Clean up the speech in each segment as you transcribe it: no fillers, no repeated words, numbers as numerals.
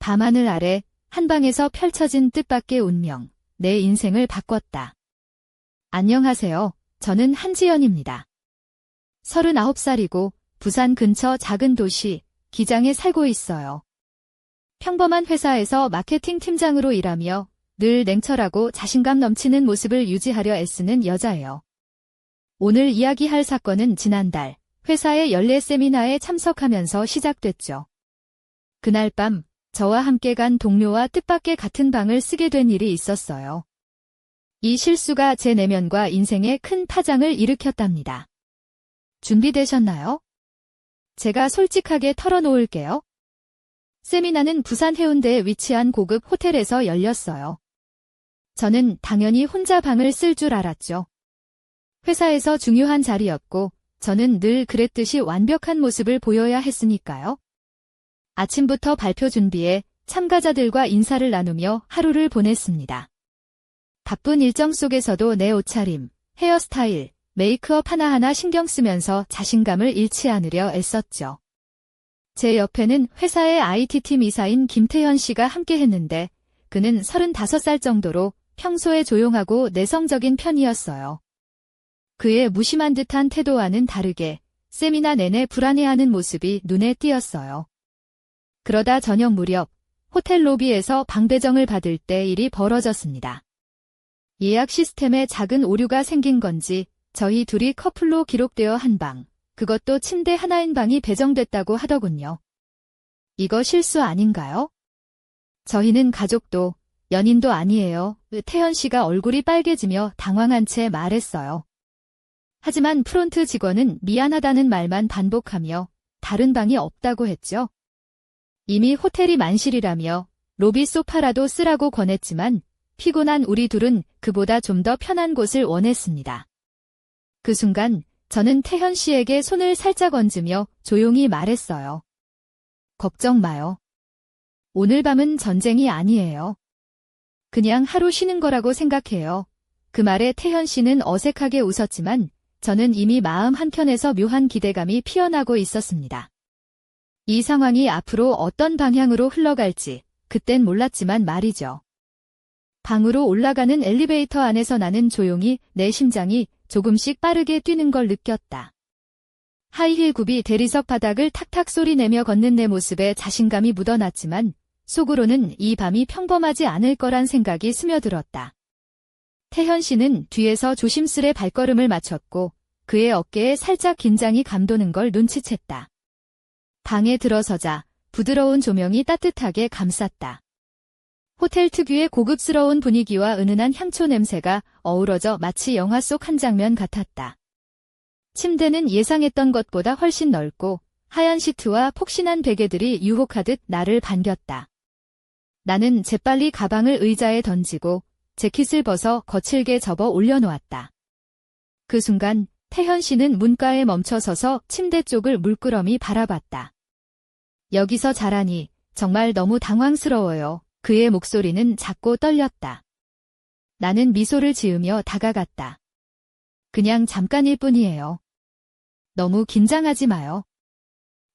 밤하늘 아래 한 방에서 펼쳐진 뜻밖의 운명, 내 인생을 바꿨다. 안녕하세요. 저는 한지연입니다. 39살이고 부산 근처 작은 도시 기장에 살고 있어요. 평범한 회사에서 마케팅 팀장으로 일하며 늘 냉철하고 자신감 넘치는 모습을 유지하려 애쓰는 여자예요. 오늘 이야기할 사건은 지난달 회사의 연례 세미나에 참석하면서 시작됐죠. 그날 밤 저와 함께 간 동료와 뜻밖의 같은 방을 쓰게 된 일이 있었어요. 이 실수가 제 내면과 인생에 큰 파장을 일으켰답니다. 준비되셨나요? 제가 솔직하게 털어놓을게요. 세미나는 부산 해운대에 위치한 고급 호텔에서 열렸어요. 저는 당연히 혼자 방을 쓸 줄 알았죠. 회사에서 중요한 자리였고 저는 늘 그랬듯이 완벽한 모습을 보여야 했으니까요. 아침부터 발표 준비에 참가자들과 인사를 나누며 하루를 보냈습니다. 바쁜 일정 속에서도 내 옷차림, 헤어스타일, 메이크업 하나하나 신경 쓰면서 자신감을 잃지 않으려 애썼죠. 제 옆에는 회사의 IT팀 이사인 김태현 씨가 함께 했는데 그는 35살 정도로 평소에 조용하고 내성적인 편이었어요. 그의 무심한 듯한 태도와는 다르게 세미나 내내 불안해하는 모습이 눈에 띄었어요. 그러다 저녁 무렵 호텔 로비에서 방 배정을 받을 때 일이 벌어졌습니다. 예약 시스템에 작은 오류가 생긴 건지 저희 둘이 커플로 기록되어 한 방, 그것도 침대 하나인 방이 배정됐다고 하더군요. 이거 실수 아닌가요? 저희는 가족도 연인도 아니에요. 태현 씨가 얼굴이 빨개지며 당황한 채 말했어요. 하지만 프론트 직원은 미안하다는 말만 반복하며 다른 방이 없다고 했죠. 이미 호텔이 만실이라며 로비 소파라도 쓰라고 권했지만 피곤한 우리 둘은 그보다 좀 더 편한 곳을 원했습니다. 그 순간 저는 태현 씨에게 손을 살짝 얹으며 조용히 말했어요. 걱정 마요. 오늘 밤은 전쟁이 아니에요. 그냥 하루 쉬는 거라고 생각해요. 그 말에 태현 씨는 어색하게 웃었지만 저는 이미 마음 한켠에서 묘한 기대감이 피어나고 있었습니다. 이 상황이 앞으로 어떤 방향으로 흘러갈지 그땐 몰랐지만 말이죠. 방으로 올라가는 엘리베이터 안에서 나는 조용히 내 심장이 조금씩 빠르게 뛰는 걸 느꼈다. 하이힐 굽이 대리석 바닥을 탁탁 소리내며 걷는 내 모습에 자신감이 묻어났지만 속으로는 이 밤이 평범하지 않을 거란 생각이 스며들었다. 태현 씨는 뒤에서 조심스레 발걸음을 맞췄고 그의 어깨에 살짝 긴장이 감도는 걸 눈치챘다. 방에 들어서자 부드러운 조명이 따뜻하게 감쌌다. 호텔 특유의 고급스러운 분위기와 은은한 향초 냄새가 어우러져 마치 영화 속 한 장면 같았다. 침대는 예상했던 것보다 훨씬 넓고 하얀 시트와 폭신한 베개들이 유혹하듯 나를 반겼다. 나는 재빨리 가방을 의자에 던지고 재킷을 벗어 거칠게 접어 올려놓았다. 그 순간 태현 씨는 문가에 멈춰서서 침대 쪽을 물끄러미 바라봤다. 여기서 자라니 정말 너무 당황스러워요. 그의 목소리는 작고 떨렸다. 나는 미소를 지으며 다가갔다. 그냥 잠깐일 뿐이에요. 너무 긴장하지 마요.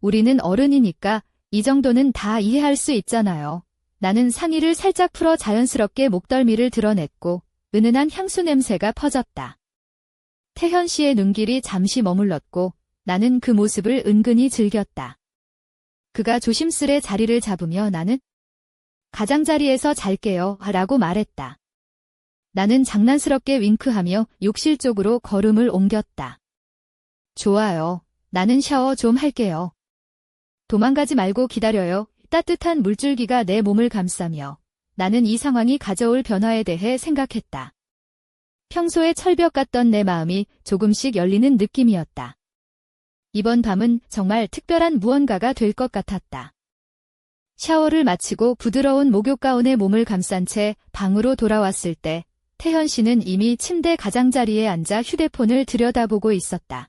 우리는 어른이니까 이 정도는 다 이해할 수 있잖아요. 나는 상의를 살짝 풀어 자연스럽게 목덜미를 드러냈고 은은한 향수 냄새가 퍼졌다. 태현 씨의 눈길이 잠시 머물렀고 나는 그 모습을 은근히 즐겼다. 그가 조심스레 자리를 잡으며 나는 가장자리에서 잘게요 라고 말했다. 나는 장난스럽게 윙크하며 욕실 쪽으로 걸음을 옮겼다. 좋아요. 나는 샤워 좀 할게요. 도망가지 말고 기다려요. 따뜻한 물줄기가 내 몸을 감싸며 나는 이 상황이 가져올 변화에 대해 생각했다. 평소에 철벽 같던 내 마음이 조금씩 열리는 느낌이었다. 이번 밤은 정말 특별한 무언가가 될 것 같았다. 샤워를 마치고 부드러운 목욕 가운에 몸을 감싼 채 방으로 돌아왔을 때 태현 씨는 이미 침대 가장자리에 앉아 휴대폰을 들여다보고 있었다.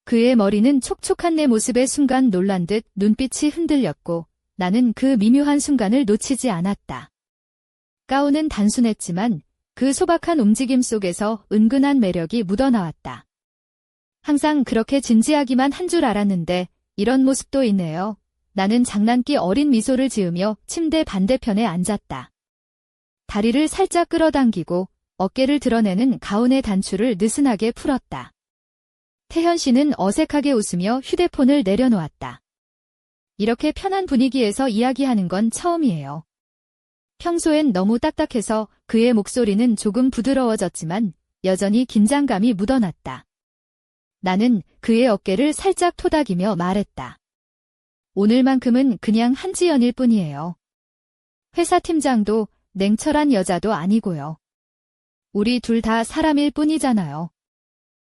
그의 머리는 촉촉한 내 모습에 순간 놀란 듯 눈빛이 흔들렸고 나는 그 미묘한 순간을 놓치지 않았다. 가운은 단순했지만 그 소박한 움직임 속에서 은근한 매력이 묻어나왔다. 항상 그렇게 진지하기만 한 줄 알았는데 이런 모습도 있네요. 나는 장난기 어린 미소를 지으며 침대 반대편에 앉았다. 다리를 살짝 끌어당기고 어깨를 드러내는 가운의 단추를 느슨하게 풀었다. 태현 씨는 어색하게 웃으며 휴대폰을 내려놓았다. 이렇게 편한 분위기에서 이야기하는 건 처음이에요. 평소엔 너무 딱딱해서 그의 목소리는 조금 부드러워졌지만 여전히 긴장감이 묻어났다. 나는 그의 어깨를 살짝 토닥이며 말했다. 오늘만큼은 그냥 한지연일 뿐이에요. 회사 팀장도 냉철한 여자도 아니고요. 우리 둘 다 사람일 뿐이잖아요.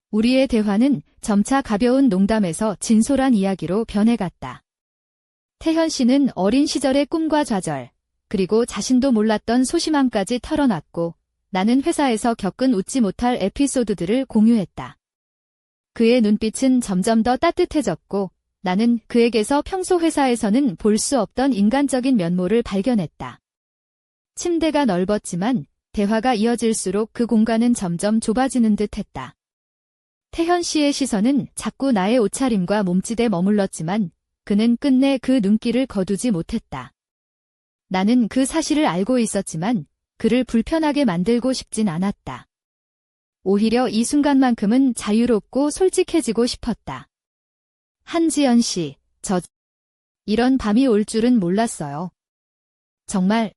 우리의 대화는 점차 가벼운 농담에서 진솔한 이야기로 변해갔다. 태현 씨는 어린 시절의 꿈과 좌절, 그리고 자신도 몰랐던 소심함까지 털어놨고 나는 회사에서 겪은 웃지 못할 에피소드들을 공유했다. 그의 눈빛은 점점 더 따뜻해졌고 나는 그에게서 평소 회사에서는 볼 수 없던 인간적인 면모를 발견했다. 침대가 넓었지만 대화가 이어질수록 그 공간은 점점 좁아지는 듯했다. 태현 씨의 시선은 자꾸 나의 옷차림과 몸짓에 머물렀지만 그는 끝내 그 눈길을 거두지 못했다. 나는 그 사실을 알고 있었지만 그를 불편하게 만들고 싶진 않았다. 오히려 이 순간만큼은 자유롭고 솔직해지고 싶었다. 한지연 씨, 이런 밤이 올 줄은 몰랐어요. 정말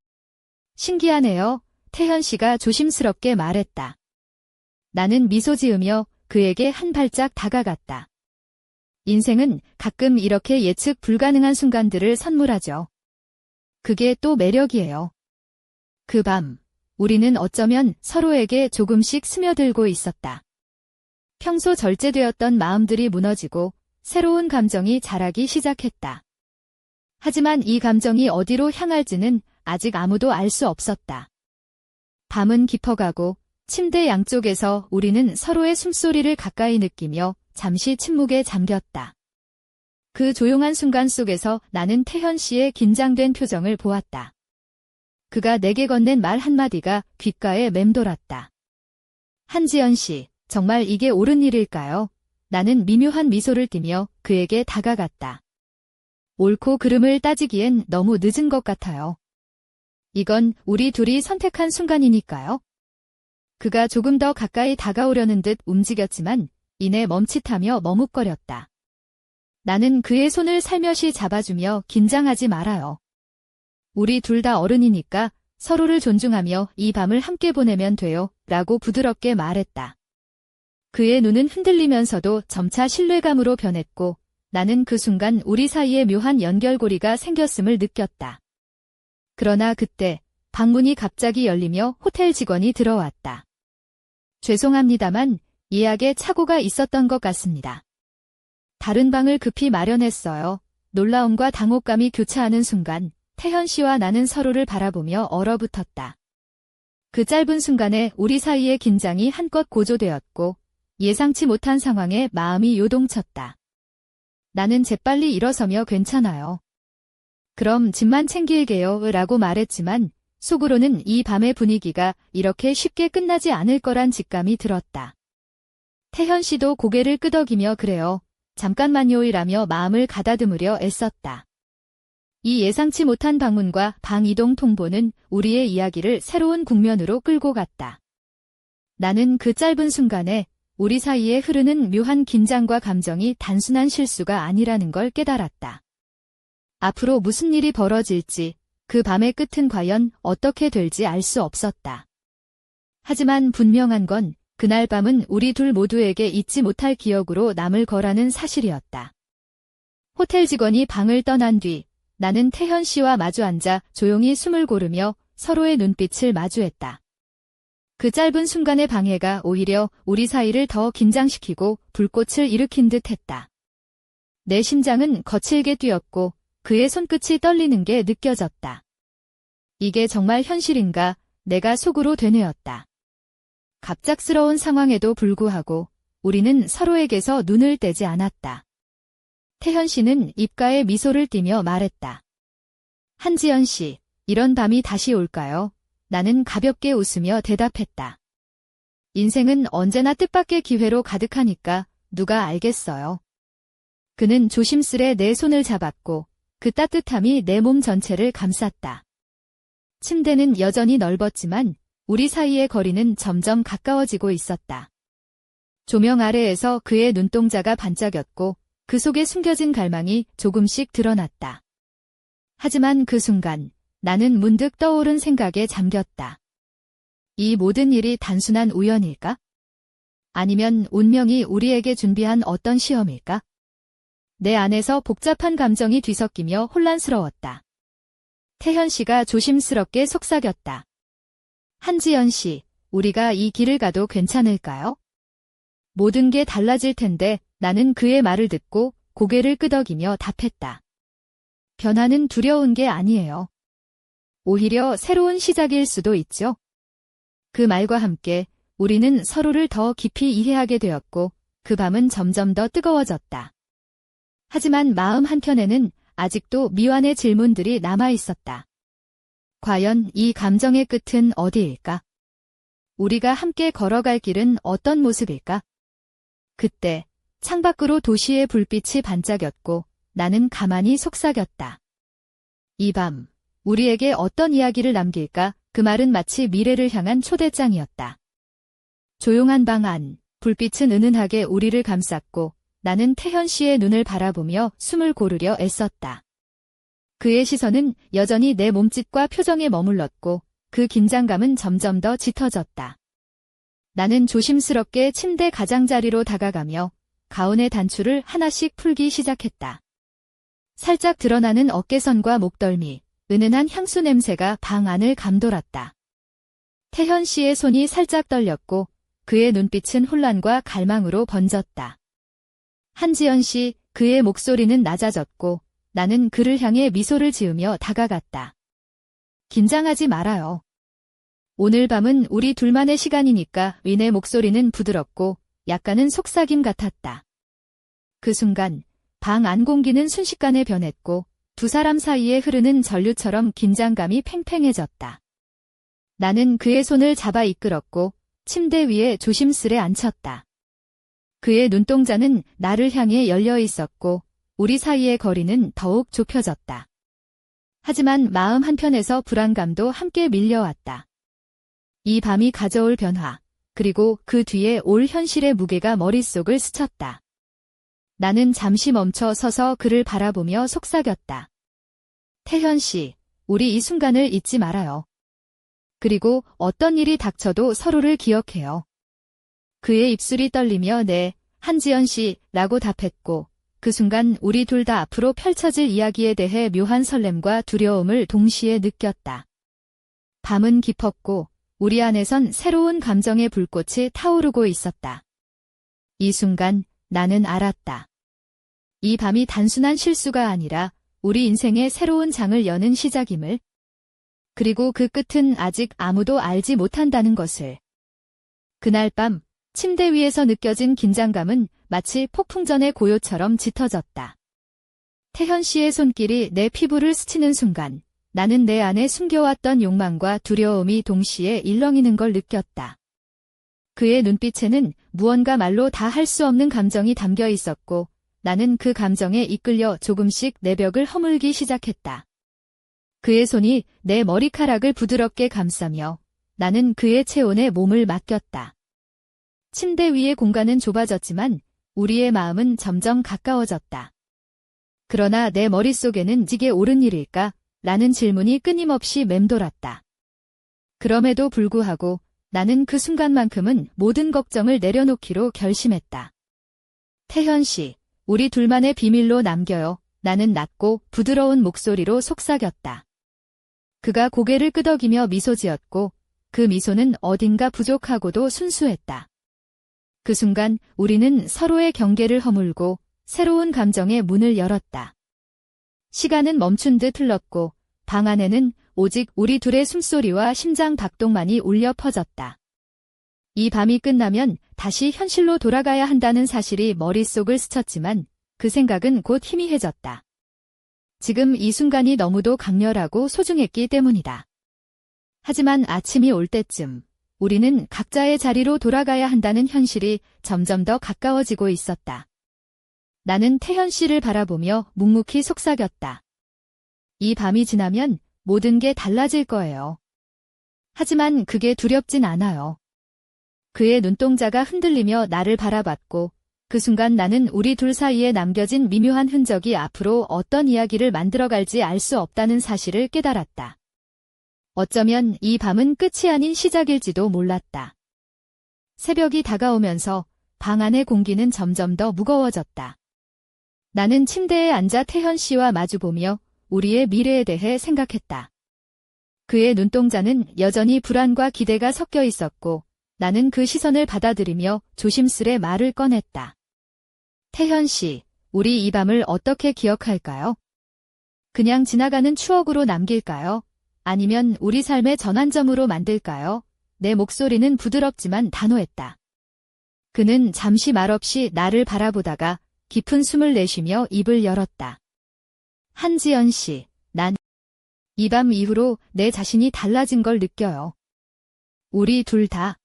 신기하네요. 태현 씨가 조심스럽게 말했다. 나는 미소 지으며 그에게 한 발짝 다가갔다. 인생은 가끔 이렇게 예측 불가능한 순간들을 선물하죠. 그게 또 매력이에요. 그 밤, 우리는 어쩌면 서로에게 조금씩 스며들고 있었다. 평소 절제되었던 마음들이 무너지고 새로운 감정이 자라기 시작했다. 하지만 이 감정이 어디로 향할지는 아직 아무도 알 수 없었다. 밤은 깊어가고 침대 양쪽에서 우리는 서로의 숨소리를 가까이 느끼며 잠시 침묵에 잠겼다. 그 조용한 순간 속에서 나는 태현 씨의 긴장된 표정을 보았다. 그가 내게 건넨 말 한마디가 귓가에 맴돌았다. 한지연 씨, 정말 이게 옳은 일일까요? 나는 미묘한 미소를 띠며 그에게 다가갔다. 옳고 그름을 따지기엔 너무 늦은 것 같아요. 이건 우리 둘이 선택한 순간이니까요. 그가 조금 더 가까이 다가오려는 듯 움직였지만 이내 멈칫하며 머뭇거렸다. 나는 그의 손을 살며시 잡아주며 긴장하지 말아요. 우리 둘 다 어른이니까 서로를 존중하며 이 밤을 함께 보내면 돼요. 라고 부드럽게 말했다. 그의 눈은 흔들리면서도 점차 신뢰감으로 변했고 나는 그 순간 우리 사이에 묘한 연결고리가 생겼음을 느꼈다. 그러나 그때 방문이 갑자기 열리며 호텔 직원이 들어왔다. 죄송합니다만 예약에 착오가 있었던 것 같습니다. 다른 방을 급히 마련했어요. 놀라움과 당혹감이 교차하는 순간 태현 씨와 나는 서로를 바라보며 얼어붙었다. 그 짧은 순간에 우리 사이의 긴장이 한껏 고조되었고 예상치 못한 상황에 마음이 요동쳤다. 나는 재빨리 일어서며 괜찮아요. 그럼 짐만 챙길게요. 라고 말했지만 속으로는 이 밤의 분위기가 이렇게 쉽게 끝나지 않을 거란 직감이 들었다. 태현 씨도 고개를 끄덕이며 그래요. 잠깐만요이라며 마음을 가다듬으려 애썼다. 이 예상치 못한 방문과 방 이동 통보는 우리의 이야기를 새로운 국면으로 끌고 갔다. 나는 그 짧은 순간에 우리 사이에 흐르는 묘한 긴장과 감정이 단순한 실수가 아니라는 걸 깨달았다. 앞으로 무슨 일이 벌어질지, 그 밤의 끝은 과연 어떻게 될지 알 수 없었다. 하지만 분명한 건 그날 밤은 우리 둘 모두에게 잊지 못할 기억으로 남을 거라는 사실이었다. 호텔 직원이 방을 떠난 뒤 나는 태현 씨와 마주 앉아 조용히 숨을 고르며 서로의 눈빛을 마주했다. 그 짧은 순간의 방해가 오히려 우리 사이를 더 긴장시키고 불꽃을 일으킨 듯 했다. 내 심장은 거칠게 뛰었고 그의 손끝이 떨리는 게 느껴졌다. 이게 정말 현실인가? 내가 속으로 되뇌었다. 갑작스러운 상황에도 불구하고 우리는 서로에게서 눈을 떼지 않았다. 태현 씨는 입가에 미소를 띠며 말했다. 한지연 씨, 이런 밤이 다시 올까요? 나는 가볍게 웃으며 대답했다. 인생은 언제나 뜻밖의 기회로 가득하니까 누가 알겠어요. 그는 조심스레 내 손을 잡았고 그 따뜻함이 내 몸 전체를 감쌌다. 침대는 여전히 넓었지만 우리 사이의 거리는 점점 가까워지고 있었다. 조명 아래에서 그의 눈동자가 반짝였고 그 속에 숨겨진 갈망이 조금씩 드러났다. 하지만 그 순간 나는 문득 떠오른 생각에 잠겼다. 이 모든 일이 단순한 우연일까? 아니면 운명이 우리에게 준비한 어떤 시험일까? 내 안에서 복잡한 감정이 뒤섞이며 혼란스러웠다. 태현 씨가 조심스럽게 속삭였다. 한지연 씨, 우리가 이 길을 가도 괜찮을까요? 모든 게 달라질 텐데 나는 그의 말을 듣고 고개를 끄덕이며 답했다. 변화는 두려운 게 아니에요. 오히려 새로운 시작일 수도 있죠. 그 말과 함께 우리는 서로를 더 깊이 이해하게 되었고 그 밤은 점점 더 뜨거워졌다. 하지만 마음 한켠에는 아직도 미완의 질문들이 남아 있었다. 과연 이 감정의 끝은 어디일까? 우리가 함께 걸어갈 길은 어떤 모습일까? 그때 창밖으로 도시의 불빛이 반짝였고 나는 가만히 속삭였다. 이 밤, 우리에게 어떤 이야기를 남길까? 그 말은 마치 미래를 향한 초대장이었다. 조용한 방 안, 불빛은 은은하게 우리를 감쌌고 나는 태현 씨의 눈을 바라보며 숨을 고르려 애썼다. 그의 시선은 여전히 내 몸짓과 표정에 머물렀고 그 긴장감은 점점 더 짙어졌다. 나는 조심스럽게 침대 가장자리로 다가가며 가운의 단추를 하나씩 풀기 시작했다. 살짝 드러나는 어깨선과 목덜미, 은은한 향수 냄새가 방 안을 감돌았다. 태현 씨의 손이 살짝 떨렸고 그의 눈빛은 혼란과 갈망으로 번졌다. 한지연 씨, 그의 목소리는 낮아졌고 나는 그를 향해 미소를 지으며 다가갔다. 긴장하지 말아요. 오늘 밤은 우리 둘만의 시간이니까. 윈의 목소리는 부드럽고 약간은 속삭임 같았다. 그 순간 방 안 공기는 순식간에 변했고 두 사람 사이에 흐르는 전류처럼 긴장감이 팽팽해졌다. 나는 그의 손을 잡아 이끌었고 침대 위에 조심스레 앉혔다. 그의 눈동자는 나를 향해 열려 있었고 우리 사이의 거리는 더욱 좁혀졌다. 하지만 마음 한편에서 불안감도 함께 밀려왔다. 이 밤이 가져올 변화, 그리고 그 뒤에 올 현실의 무게가 머릿속을 스쳤다. 나는 잠시 멈춰 서서 그를 바라보며 속삭였다. 태현 씨, 우리 이 순간을 잊지 말아요. 그리고 어떤 일이 닥쳐도 서로를 기억해요. 그의 입술이 떨리며 네, 한지연 씨, 라고 답했고 그 순간 우리 둘 다 앞으로 펼쳐질 이야기에 대해 묘한 설렘과 두려움을 동시에 느꼈다. 밤은 깊었고 우리 안에선 새로운 감정의 불꽃이 타오르고 있었다. 이 순간 나는 알았다. 이 밤이 단순한 실수가 아니라 우리 인생의 새로운 장을 여는 시작임을, 그리고 그 끝은 아직 아무도 알지 못한다는 것을. 그날 밤 침대 위에서 느껴진 긴장감은 마치 폭풍전의 고요처럼 짙어졌다. 태현 씨의 손길이 내 피부를 스치는 순간 나는 내 안에 숨겨왔던 욕망과 두려움이 동시에 일렁이는 걸 느꼈다. 그의 눈빛에는 무언가 말로 다 할 수 없는 감정이 담겨 있었고 나는 그 감정에 이끌려 조금씩 내 벽을 허물기 시작했다. 그의 손이 내 머리카락을 부드럽게 감싸며 나는 그의 체온에 몸을 맡겼다. 침대 위의 공간은 좁아졌지만 우리의 마음은 점점 가까워졌다. 그러나 내 머릿속에는 이게 옳은 일일까? 라는 질문이 끊임없이 맴돌았다. 그럼에도 불구하고 나는 그 순간만큼은 모든 걱정을 내려놓기로 결심했다. 태현 씨, 우리 둘만의 비밀로 남겨요. 나는 낮고 부드러운 목소리로 속삭였다. 그가 고개를 끄덕이며 미소 지었고 그 미소는 어딘가 부족하고도 순수했다. 그 순간 우리는 서로의 경계를 허물고 새로운 감정의 문을 열었다. 시간은 멈춘 듯 흘렀고 방 안에는 오직 우리 둘의 숨소리와 심장 박동만이 울려 퍼졌다. 이 밤이 끝나면 다시 현실로 돌아가야 한다는 사실이 머릿속을 스쳤지만 그 생각은 곧 희미해졌다. 지금 이 순간이 너무도 강렬하고 소중했기 때문이다. 하지만 아침이 올 때쯤 우리는 각자의 자리로 돌아가야 한다는 현실이 점점 더 가까워지고 있었다. 나는 태현 씨를 바라보며 묵묵히 속삭였다. 이 밤이 지나면 모든 게 달라질 거예요. 하지만 그게 두렵진 않아요. 그의 눈동자가 흔들리며 나를 바라봤고 그 순간 나는 우리 둘 사이에 남겨진 미묘한 흔적이 앞으로 어떤 이야기를 만들어갈지 알 수 없다는 사실을 깨달았다. 어쩌면 이 밤은 끝이 아닌 시작일지도 몰랐다. 새벽이 다가오면서 방 안의 공기는 점점 더 무거워졌다. 나는 침대에 앉아 태현 씨와 마주보며 우리의 미래에 대해 생각했다. 그의 눈동자는 여전히 불안과 기대가 섞여 있었고 나는 그 시선을 받아들이며 조심스레 말을 꺼냈다. 태현 씨, 우리 이 밤을 어떻게 기억할까요? 그냥 지나가는 추억으로 남길까요? 아니면 우리 삶의 전환점으로 만들까요? 내 목소리는 부드럽지만 단호했다. 그는 잠시 말없이 나를 바라보다가 깊은 숨을 내쉬며 입을 열었다. 한지연 씨, 난 이 밤 이후로 내 자신이 달라진 걸 느껴요. 우리 둘 다.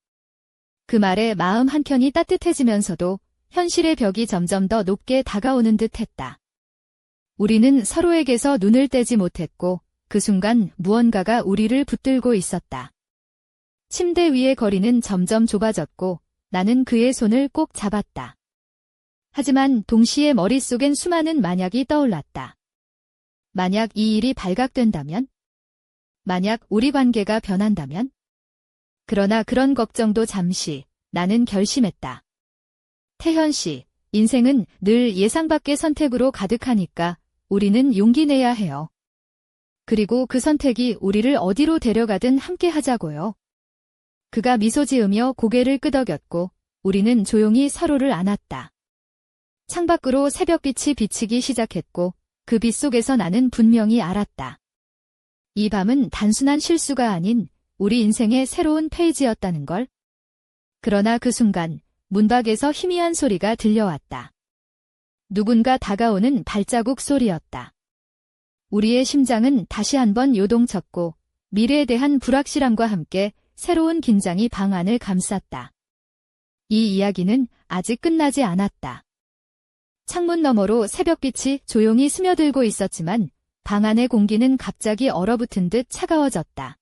그 말에 마음 한켠이 따뜻해지면서도 현실의 벽이 점점 더 높게 다가오는 듯했다. 우리는 서로에게서 눈을 떼지 못했고 그 순간 무언가가 우리를 붙들고 있었다. 침대 위의 거리는 점점 좁아졌고 나는 그의 손을 꼭 잡았다. 하지만 동시에 머릿속엔 수많은 만약이 떠올랐다. 만약 이 일이 발각된다면? 만약 우리 관계가 변한다면? 그러나 그런 걱정도 잠시, 나는 결심했다. 태현 씨, 인생은 늘 예상 밖의 선택으로 가득하니까 우리는 용기 내야 해요. 그리고 그 선택이 우리를 어디로 데려가든 함께 하자고요. 그가 미소 지으며 고개를 끄덕였고 우리는 조용히 서로를 안았다. 창밖으로 새벽빛이 비치기 시작했고 그 빛 속에서 나는 분명히 알았다. 이 밤은 단순한 실수가 아닌 우리 인생의 새로운 페이지였다는 걸. 그러나 그 순간 문밖에서 희미한 소리가 들려왔다. 누군가 다가오는 발자국 소리였다. 우리의 심장은 다시 한번 요동쳤고 미래에 대한 불확실함과 함께 새로운 긴장이 방 안을 감쌌다. 이 이야기는 아직 끝나지 않았다. 창문 너머로 새벽빛이 조용히 스며들고 있었지만 방 안의 공기는 갑자기 얼어붙은 듯 차가워졌다.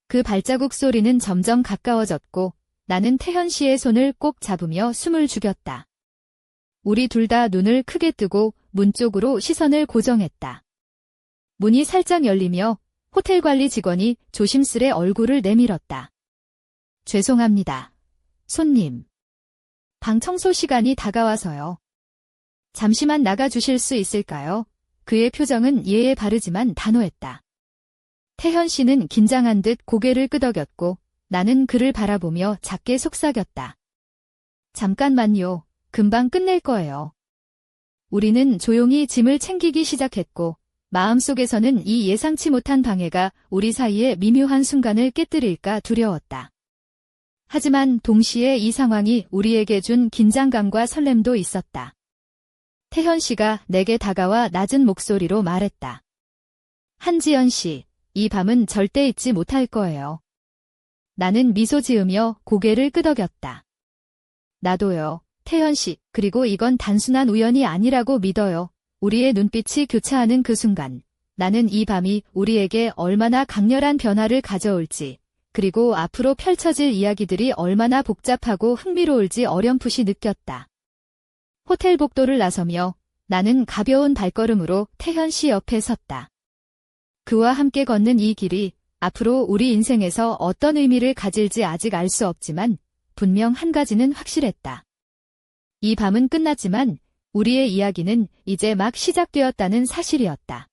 그 발자국 소리는 점점 가까워졌고 나는 태현 씨의 손을 꼭 잡으며 숨을 죽였다. 우리 둘 다 눈을 크게 뜨고 문 쪽으로 시선을 고정했다. 문이 살짝 열리며 호텔 관리 직원이 조심스레 얼굴을 내밀었다. 죄송합니다. 손님. 방 청소 시간이 다가와서요. 잠시만 나가주실 수 있을까요? 그의 표정은 예에 바르지만 단호했다. 태현 씨는 긴장한 듯 고개를 끄덕였고 나는 그를 바라보며 작게 속삭였다. 잠깐만요. 금방 끝낼 거예요. 우리는 조용히 짐을 챙기기 시작했고 마음속에서는 이 예상치 못한 방해가 우리 사이의 미묘한 순간을 깨뜨릴까 두려웠다. 하지만 동시에 이 상황이 우리에게 준 긴장감과 설렘도 있었다. 태현 씨가 내게 다가와 낮은 목소리로 말했다. 한지연 씨, 이 밤은 절대 잊지 못할 거예요. 나는 미소 지으며 고개를 끄덕였다. 나도요, 태현 씨, 그리고 이건 단순한 우연이 아니라고 믿어요. 우리의 눈빛이 교차하는 그 순간, 나는 이 밤이 우리에게 얼마나 강렬한 변화를 가져올지, 그리고 앞으로 펼쳐질 이야기들이 얼마나 복잡하고 흥미로울지 어렴풋이 느꼈다. 호텔 복도를 나서며 나는 가벼운 발걸음으로 태현 씨 옆에 섰다. 그와 함께 걷는 이 길이 앞으로 우리 인생에서 어떤 의미를 가질지 아직 알 수 없지만 분명 한 가지는 확실했다. 이 밤은 끝났지만 우리의 이야기는 이제 막 시작되었다는 사실이었다.